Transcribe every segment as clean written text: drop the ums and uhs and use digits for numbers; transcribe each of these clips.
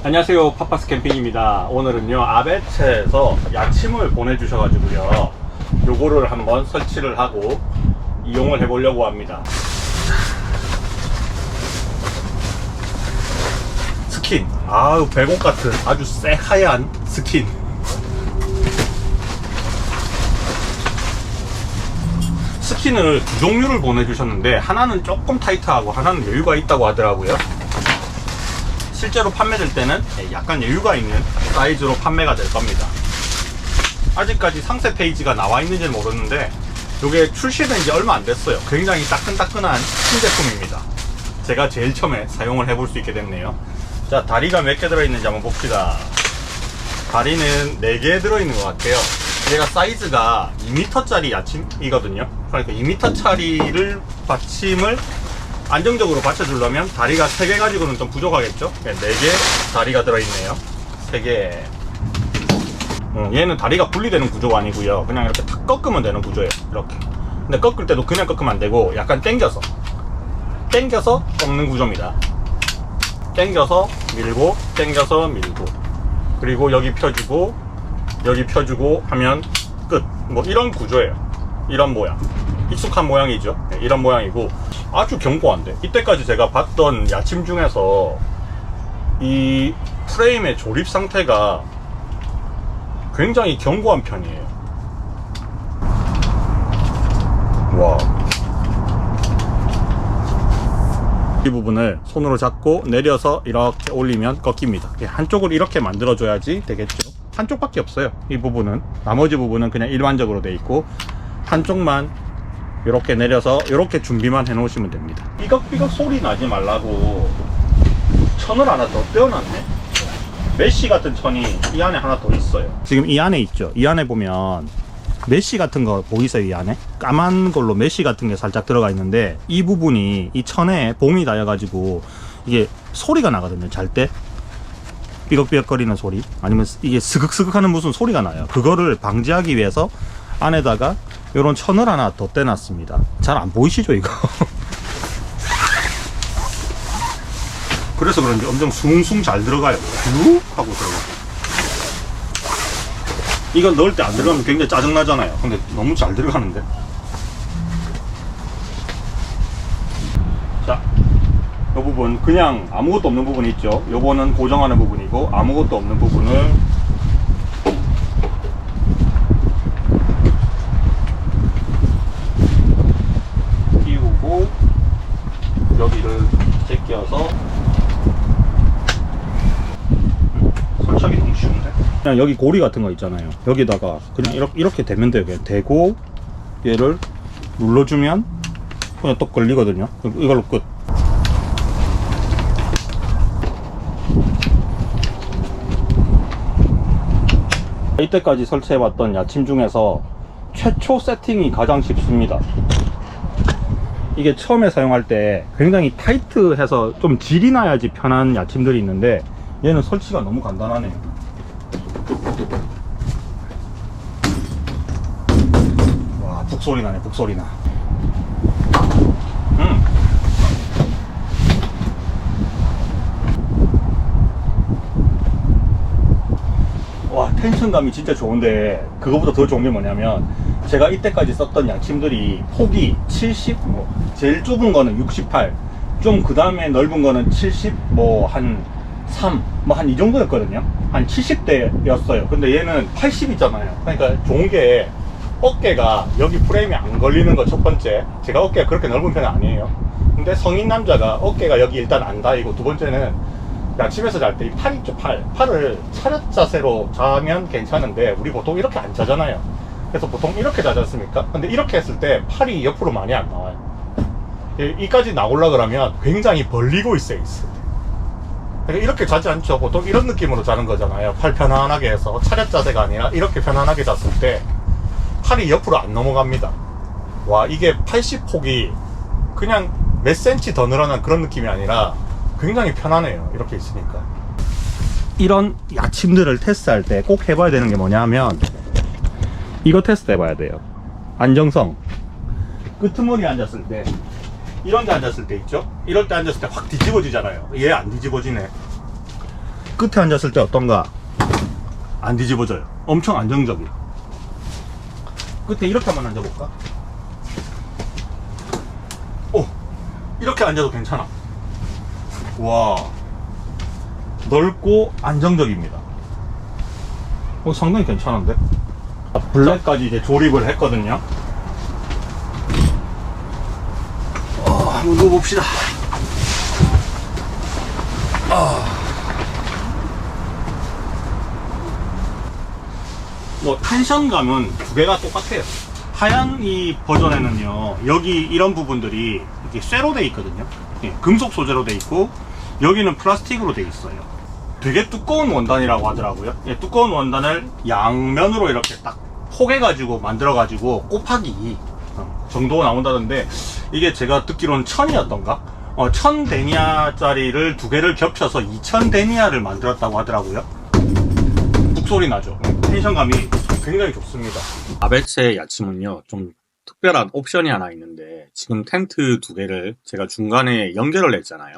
안녕하세요, 파파스 캠핑입니다. 오늘은요 아베체에서 야침을 보내주셔가지고요 요거를 한번 설치를 하고 이용을 해보려고 합니다. 스킨, 아유 백옥 같은 아주 새하얀 스킨. 스킨을 두 종류를 보내주셨는데 하나는 조금 타이트하고 하나는 여유가 있다고 하더라고요. 실제로 판매될 때는 약간 여유가 있는 사이즈로 판매가 될 겁니다. 아직까지 상세 페이지가 나와 있는지는 모르는데 이게 출시된 지 얼마 안 됐어요. 굉장히 따끈따끈한 신제품입니다. 제가 제일 처음에 사용을 해볼 수 있게 됐네요. 자, 다리가 몇 개 들어있는지 한번 봅시다. 다리는 4개 들어있는 것 같아요. 얘가 사이즈가 2m짜리 야침이거든요. 그러니까 2m짜리를 받침을 안정적으로 받쳐주려면 다리가 3개 가지고는 좀 부족하겠죠. 4개 다리가 들어있네요. 3개. 얘는 다리가 분리되는 구조가 아니고요, 그냥 이렇게 탁 꺾으면 되는 구조예요. 이렇게. 근데 꺾을 때도 그냥 꺾으면 안 되고 약간 당겨서 꺾는 구조입니다. 당겨서 밀고 당겨서 밀고, 그리고 여기 펴주고 여기 펴주고 하면 끝. 뭐 이런 구조예요. 이런 모양, 익숙한 모양이죠. 이런 모양이고 아주 견고한데, 이때까지 제가 봤던 야침 중에서 이 프레임의 조립 상태가 굉장히 견고한 편이에요. 와. 이 부분을 손으로 잡고 내려서 이렇게 올리면 꺾입니다. 한쪽을 이렇게 만들어줘야지 되겠죠. 한쪽밖에 없어요. 이 부분은, 나머지 부분은 그냥 일반적으로 돼 있고 한쪽만 이렇게 내려서 이렇게 준비만 해 놓으시면 됩니다. 삐걱삐걱 소리 나지 말라고 천을 하나 더 떼어놨네. 메쉬 같은 천이 이 안에 하나 더 있어요. 지금 이 안에 있죠. 이 안에 보면 메쉬 같은 거 보이세요? 이 안에 까만 걸로 메쉬 같은 게 살짝 들어가 있는데, 이 부분이 이 천에 봉이 닿여 가지고 이게 소리가 나거든요. 잘 때 삐걱삐걱 거리는 소리, 아니면 이게 스극스극 하는 무슨 소리가 나요. 그거를 방지하기 위해서 안에다가 요런 천을 하나 더 떼놨습니다. 잘 안 보이시죠 이거? 그래서 그런지 엄청 숭숭 잘 들어가요. 쭉 하고 들어가. 이건 넣을 때 안 들어가면 굉장히 짜증나잖아요. 근데 너무 잘 들어가는데. 자, 이 부분 그냥 아무것도 없는 부분이 있죠. 요거는 고정하는 부분이고, 아무것도 없는 부분을 끼우고 여기를 제껴서, 설치하기 너무 쉬운데. 그냥 여기 고리 같은 거 있잖아요. 여기다가 그냥 이렇게 대면 돼요. 그냥 대고 얘를 눌러주면 그냥 또 걸리거든요. 이걸로 끝. 이때까지 설치해봤던 야침 중에서 최초 세팅이 가장 쉽습니다. 이게 처음에 사용할 때 굉장히 타이트해서 좀 질이 나야지 편한 야침들이 있는데, 얘는 설치가 너무 간단하네요. 와, 북소리 나네, 북소리 나. 와, 텐션감이 진짜 좋은데, 그거보다 더 좋은 게 뭐냐면, 제가 이때까지 썼던 야침들이 폭이 70, 제일 좁은 거는 68, 좀 그 다음에 넓은 거는 70, 한 3, 한 이 정도였거든요. 한 70대였어요. 근데 얘는 80이잖아요. 그러니까 좋은 게 어깨가 여기 프레임에 안 걸리는 거 첫 번째. 제가 어깨가 그렇게 넓은 편은 아니에요. 근데 성인 남자가 어깨가 여기 일단 안 닿이고, 두 번째는 야침에서 잘 때 이 팔 있죠, 팔을 차렷 자세로 자면 괜찮은데 우리 보통 이렇게 안 자잖아요. 그래서 보통 이렇게 자지 않습니까? 근데 이렇게 했을 때 팔이 옆으로 많이 안 나와요. 이까지 나오려 그러면 굉장히 벌리고 있어요. 그러니까 이렇게 자지 않죠. 보통 이런 느낌으로 자는 거잖아요. 팔 편안하게 해서 차렷 자세가 아니라 이렇게 편안하게 잤을 때 팔이 옆으로 안 넘어갑니다. 와, 이게 80폭이 그냥 몇 센치 더 늘어난 그런 느낌이 아니라 굉장히 편하네요. 이렇게 있으니까. 이런 야침들을 테스트할 때 꼭 해봐야 되는 게 뭐냐 하면, 이거 테스트 해봐야 돼요. 안정성. 끄트머리 앉았을 때, 이런 데 앉았을 때 있죠? 이럴 때 앉았을 때 확 뒤집어지잖아요. 얘 안 뒤집어지네. 끝에 앉았을 때 어떤가? 안 뒤집어져요. 엄청 안정적이에요. 끝에 이렇게 한번 앉아볼까? 오! 이렇게 앉아도 괜찮아. 와, 넓고 안정적입니다. 상당히 괜찮은데? 블랙까지 이제 조립을 했거든요. 한번 누워봅시다. 뭐 텐션감은 두 개가 똑같아요. 하얀 이 버전에는요, 여기 이런 부분들이 이렇게 쇠로 돼 있거든요. 예, 금속 소재로 돼 있고, 여기는 플라스틱으로 돼 있어요. 되게 두꺼운 원단이라고 하더라고요. 예, 두꺼운 원단을 양면으로 이렇게 딱 포개가지고 만들어가지고 곱하기 정도가 나온다던데, 이게 제가 듣기로는 1000이었던가? 1000 데니아짜리를 두 개를 겹쳐서 2000 데니아를 만들었다고 하더라고요. 북소리 나죠? 텐션감이 굉장히 좋습니다. 아베체 야침은요, 좀 특별한 옵션이 하나 있는데, 지금 텐트 두 개를 제가 중간에 연결을 했잖아요.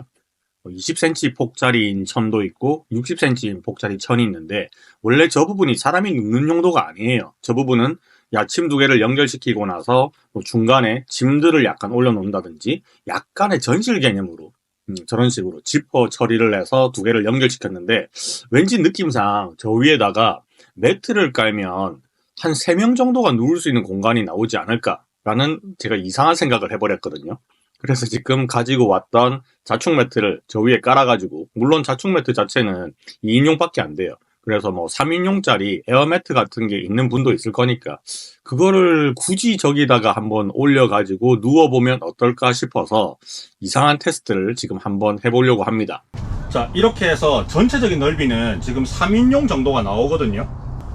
20cm 폭짜리인 천도 있고 60cm 폭짜리 천이 있는데, 원래 저 부분이 사람이 눕는 용도가 아니에요. 저 부분은 야침 두 개를 연결시키고 나서 뭐 중간에 짐들을 약간 올려놓는다든지 약간의 전실 개념으로 저런 식으로 지퍼 처리를 해서 두 개를 연결시켰는데, 왠지 느낌상 저 위에다가 매트를 깔면 한 3명 정도가 누울 수 있는 공간이 나오지 않을까라는 제가 이상한 생각을 해버렸거든요. 그래서 지금 가지고 왔던 자충 매트를 저 위에 깔아가지고, 물론 자충 매트 자체는 2인용밖에 안 돼요. 그래서 뭐 3인용짜리 에어매트 같은 게 있는 분도 있을 거니까 그거를 굳이 저기다가 한번 올려가지고 누워보면 어떨까 싶어서 이상한 테스트를 지금 한번 해보려고 합니다. 자, 이렇게 해서 전체적인 넓이는 지금 3인용 정도가 나오거든요.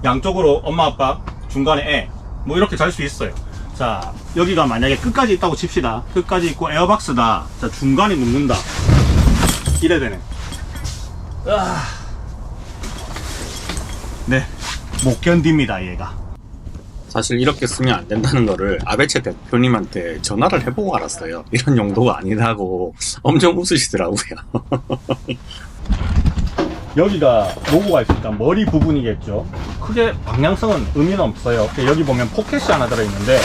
양쪽으로 엄마 아빠, 중간에 애, 뭐 이렇게 잘 수 있어요. 자, 여기가 만약에 끝까지 있다고 칩시다. 끝까지 있고 에어박스다. 자, 중간에 눕는다. 이래 되네. 네, 못 견딥니다 얘가. 사실 이렇게 쓰면 안 된다는 거를 아베체 대표님한테 전화를 해보고 알았어요. 이런 용도가 아니라고 엄청 웃으시더라고요. 여기가 로고가 있으니까 머리 부분이겠죠. 크게 방향성은 의미는 없어요. 여기 보면 포켓이 하나 들어있는데,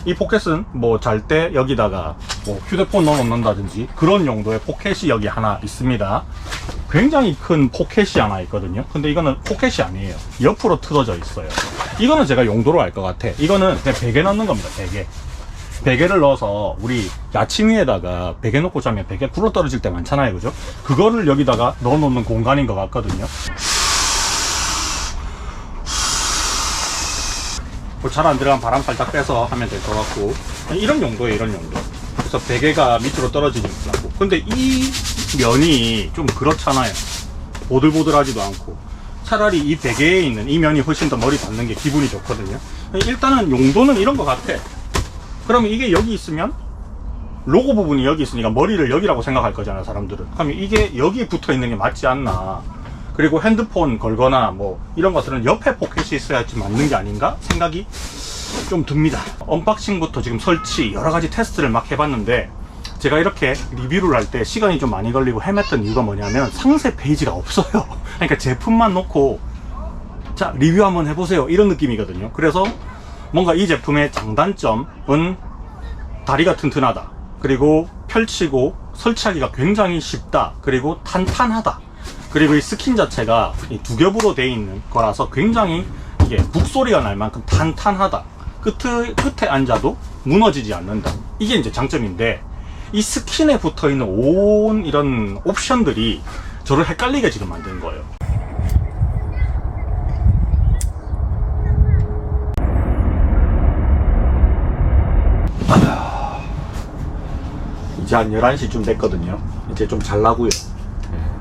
이 포켓은 뭐 잘 때 여기다가 뭐 휴대폰 넣어놓는다든지 그런 용도의 포켓이 여기 하나 있습니다. 굉장히 큰 포켓이 하나 있거든요. 근데 이거는 포켓이 아니에요. 옆으로 틀어져 있어요. 이거는 제가 용도로 알 것 같아. 이거는 그냥 베개 넣는 겁니다. 베개를 넣어서 우리 야침 위에다가 베개 놓고 자면 베개 굴러 떨어질 때 많잖아요, 그죠? 그거를 여기다가 넣어 놓는 공간인 것 같거든요. 잘 안 들어간 바람 살짝 빼서 하면 될 것 같고, 이런 용도예요, 이런 용도. 그래서 베개가 밑으로 떨어지지 않고. 근데 이 면이 좀 그렇잖아요. 보들보들하지도 않고. 차라리 이 베개에 있는 이 면이 훨씬 더 머리 닿는 게 기분이 좋거든요. 일단은 용도는 이런 것 같아. 그러면 이게 여기 있으면 로고 부분이 여기 있으니까 머리를 여기라고 생각할 거잖아요, 사람들은. 그러면 이게 여기에 붙어 있는 게 맞지 않나. 그리고 핸드폰 걸거나 뭐 이런 것들은 옆에 포켓이 있어야지 맞는 게 아닌가 생각이 좀 듭니다. 언박싱부터 지금 설치 여러 가지 테스트를 막 해봤는데, 제가 이렇게 리뷰를 할 때 시간이 좀 많이 걸리고 헤맸던 이유가 뭐냐면 상세 페이지가 없어요. 그러니까 제품만 놓고 자 리뷰 한번 해보세요 이런 느낌이거든요. 그래서 뭔가 이 제품의 장단점은 다리가 튼튼하다, 그리고 펼치고 설치하기가 굉장히 쉽다, 그리고 탄탄하다, 그리고 이 스킨 자체가 이 두 겹으로 되어 있는 거라서 굉장히 이게 북소리가 날 만큼 탄탄하다, 끝에 앉아도 무너지지 않는다, 이게 이제 장점인데, 이 스킨에 붙어 있는 온 이런 옵션들이 저를 헷갈리게 지금 만든 거예요. 이제 한 11시쯤 됐거든요. 이제 좀 잘라고요.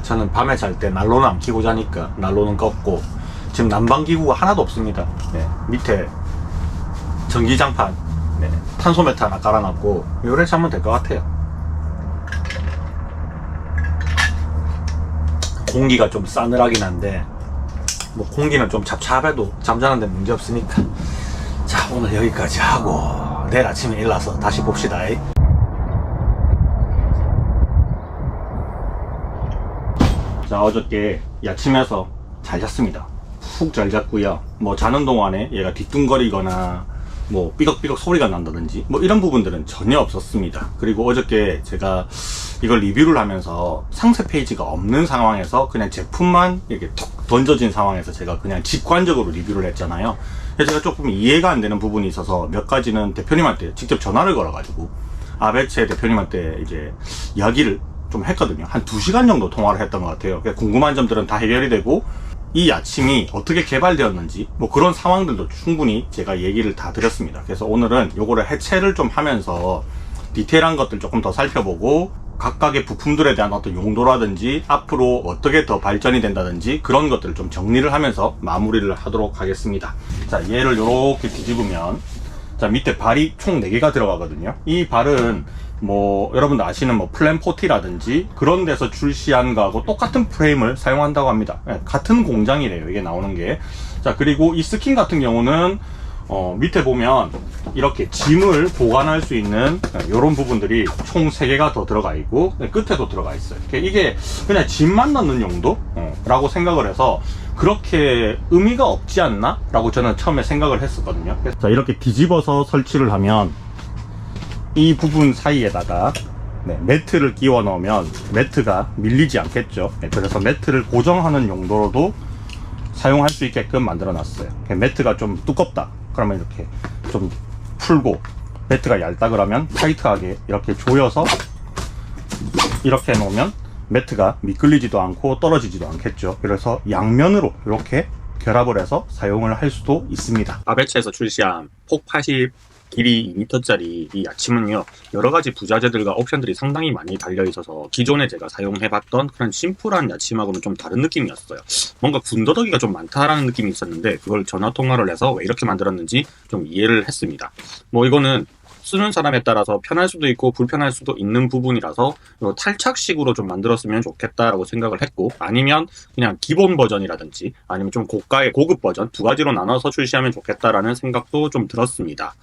저는 밤에 잘 때 난로는 안 켜고 자니까 난로는 껐고, 지금 난방기구가 하나도 없습니다. 밑에 전기장판, 탄소 매트 하나 깔아놨고, 요래 자면 될 것 같아요. 공기가 좀 싸늘하긴 한데, 뭐 공기는 좀 잡잡해도 잠자는데 문제 없으니까. 자, 오늘 여기까지 하고 내일 아침에 일어나서 다시 봅시다. 자, 어저께 야침에서 잘 잤습니다. 푹 잘 잤고요. 뭐 자는 동안에 얘가 뒤뚱거리거나 뭐 삐걱삐걱 소리가 난다든지 뭐 이런 부분들은 전혀 없었습니다. 그리고 어저께 제가 이걸 리뷰를 하면서 상세 페이지가 없는 상황에서 그냥 제품만 이렇게 톡 던져진 상황에서 제가 그냥 직관적으로 리뷰를 했잖아요. 그래서 제가 조금 이해가 안 되는 부분이 있어서 몇 가지는 대표님한테 직접 전화를 걸어가지고 아베체 대표님한테 이제 이야기를 좀 했거든요. 한 2시간 정도 통화를 했던 것 같아요. 궁금한 점들은 다 해결이 되고 이 야침이 어떻게 개발되었는지 뭐 그런 상황들도 충분히 제가 얘기를 다 드렸습니다. 그래서 오늘은 요거를 해체를 좀 하면서 디테일한 것들 조금 더 살펴보고 각각의 부품들에 대한 어떤 용도라든지 앞으로 어떻게 더 발전이 된다든지 그런 것들을 좀 정리를 하면서 마무리를 하도록 하겠습니다. 자, 얘를 요렇게 뒤집으면 자, 밑에 발이 총 4개가 들어가거든요. 이 발은 뭐 여러분들 아시는 뭐 플랜40라든지 그런 데서 출시한 거하고 똑같은 프레임을 사용한다고 합니다. 네, 같은 공장이래요, 이게 나오는 게. 자, 그리고 이 스킨 같은 경우는 밑에 보면 이렇게 짐을 보관할 수 있는 이런 부분들이 총 3개가 더 들어가 있고 끝에도 들어가 있어요. 이게 그냥 짐만 넣는 용도? 라고 생각을 해서 그렇게 의미가 없지 않나? 라고 저는 처음에 생각을 했었거든요. 자, 이렇게 뒤집어서 설치를 하면 이 부분 사이에다가 매트를 끼워 넣으면 매트가 밀리지 않겠죠. 그래서 매트를 고정하는 용도로도 사용할 수 있게끔 만들어 놨어요. 매트가 좀 두껍다 그러면 이렇게 좀 풀고, 매트가 얇다 그러면 타이트하게 이렇게 조여서 이렇게 해놓으면 매트가 미끌리지도 않고 떨어지지도 않겠죠. 그래서 양면으로 이렇게 결합을 해서 사용을 할 수도 있습니다. 아베체에서 출시한 폭 80 길이 2m짜리 이 야침은요, 여러가지 부자재들과 옵션들이 상당히 많이 달려있어서 기존에 제가 사용해봤던 그런 심플한 야침하고는 좀 다른 느낌이었어요. 뭔가 군더더기가 좀 많다라는 느낌이 있었는데 그걸 전화통화를 해서 왜 이렇게 만들었는지 좀 이해를 했습니다. 뭐 이거는 쓰는 사람에 따라서 편할 수도 있고 불편할 수도 있는 부분이라서 탈착식으로 좀 만들었으면 좋겠다라고 생각을 했고, 아니면 그냥 기본 버전이라든지 아니면 좀 고가의 고급 버전 2가지로 나눠서 출시하면 좋겠다라는 생각도 좀 들었습니다.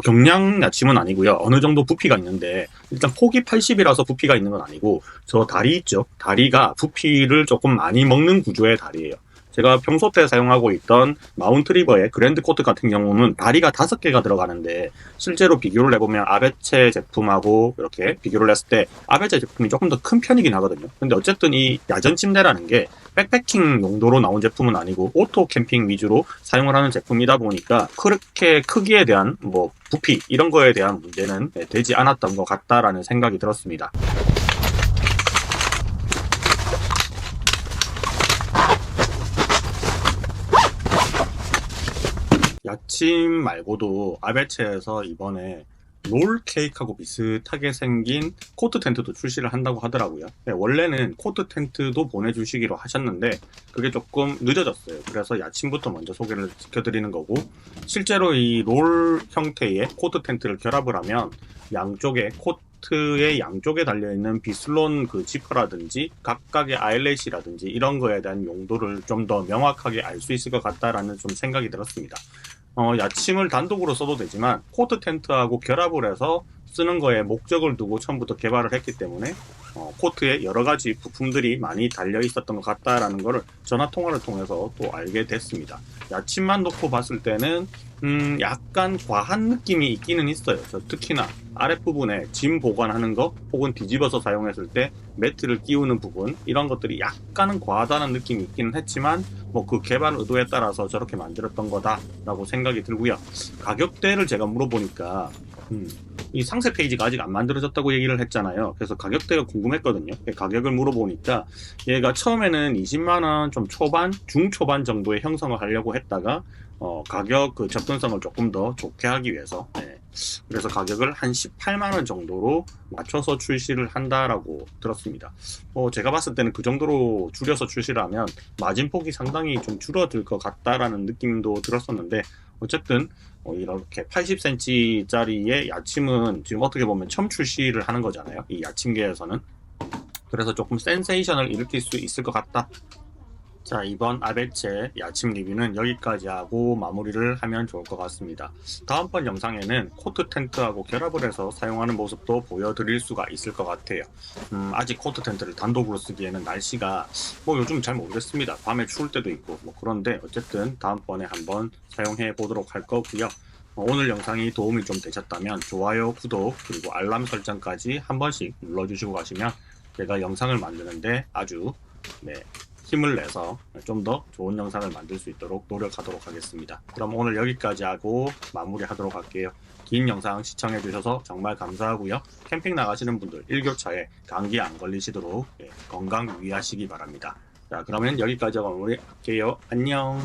경량 야침은 아니고요. 어느 정도 부피가 있는데 일단 폭이 80이라서 부피가 있는 건 아니고 저 다리 있죠? 다리가 부피를 조금 많이 먹는 구조의 다리예요. 제가 평소 때 사용하고 있던 마운트 리버의 그랜드 코트 같은 경우는 다리가 5개가 들어가는데 실제로 비교를 해보면 아베체 제품하고 이렇게 비교를 했을 때 아베체 제품이 조금 더 큰 편이긴 하거든요. 근데 어쨌든 이 야전 침대라는 게 백패킹 용도로 나온 제품은 아니고 오토 캠핑 위주로 사용을 하는 제품이다 보니까 그렇게 크기에 대한 뭐 부피 이런 거에 대한 문제는 되지 않았던 것 같다라는 생각이 들었습니다. 야침 말고도 아베체에서 이번에 롤 케이크하고 비슷하게 생긴 코트 텐트도 출시를 한다고 하더라고요. 원래는 코트 텐트도 보내주시기로 하셨는데 그게 조금 늦어졌어요. 그래서 야침부터 먼저 소개를 시켜드리는 거고, 실제로 이 롤 형태의 코트 텐트를 결합을 하면 양쪽에 코트의 양쪽에 달려있는 비슬론 그 지퍼라든지 각각의 아일렛이라든지 이런 거에 대한 용도를 좀 더 명확하게 알 수 있을 것 같다라는 좀 생각이 들었습니다. 야침을 단독으로 써도 되지만 코트 텐트하고 결합을 해서 쓰는 거에 목적을 두고 처음부터 개발을 했기 때문에 코트에 여러가지 부품들이 많이 달려 있었던 것 같다라는 거를 전화통화를 통해서 또 알게 됐습니다. 야침만 놓고 봤을 때는 약간 과한 느낌이 있기는 있어요. 특히나 아랫부분에 짐 보관하는 거 혹은 뒤집어서 사용했을 때 매트를 끼우는 부분, 이런 것들이 약간은 과하다는 느낌이 있기는 했지만 뭐 그 개발 의도에 따라서 저렇게 만들었던 거다라고 생각이 들고요. 가격대를 제가 물어보니까 이 상세 페이지가 아직 안 만들어졌다고 얘기를 했잖아요. 그래서 가격대가 궁금했거든요. 가격을 물어보니까 얘가 처음에는 20만원 좀 초반, 중초반 정도의 형성을 하려고 했다가 가격 그 접근성을 조금 더 좋게 하기 위해서 그래서 가격을 한 18만원 정도로 맞춰서 출시를 한다라고 들었습니다. 제가 봤을 때는 그 정도로 줄여서 출시를 하면 마진폭이 상당히 좀 줄어들 것 같다라는 느낌도 들었었는데, 어쨌든 이렇게 80cm짜리의 야침은 지금 어떻게 보면 처음 출시를 하는 거잖아요, 이 야침계에서는. 그래서 조금 센세이션을 일으킬 수 있을 것 같다. 자, 이번 아베체 야침 리뷰는 여기까지 하고 마무리를 하면 좋을 것 같습니다. 다음번 영상에는 코트 텐트하고 결합을 해서 사용하는 모습도 보여드릴 수가 있을 것 같아요. 아직 코트 텐트를 단독으로 쓰기에는 날씨가 요즘 잘 모르겠습니다. 밤에 추울 때도 있고 그런데 어쨌든 다음번에 한번 사용해 보도록 할 거고요. 오늘 영상이 도움이 좀 되셨다면 좋아요, 구독, 그리고 알람 설정까지 한 번씩 눌러주시고 가시면 제가 영상을 만드는데 아주 힘을 내서 좀 더 좋은 영상을 만들 수 있도록 노력하도록 하겠습니다. 그럼 오늘 여기까지 하고 마무리하도록 할게요. 긴 영상 시청해주셔서 정말 감사하고요. 캠핑 나가시는 분들 일교차에 감기 안 걸리시도록 건강 유의하시기 바랍니다. 자, 그러면 여기까지 마무리할게요. 안녕.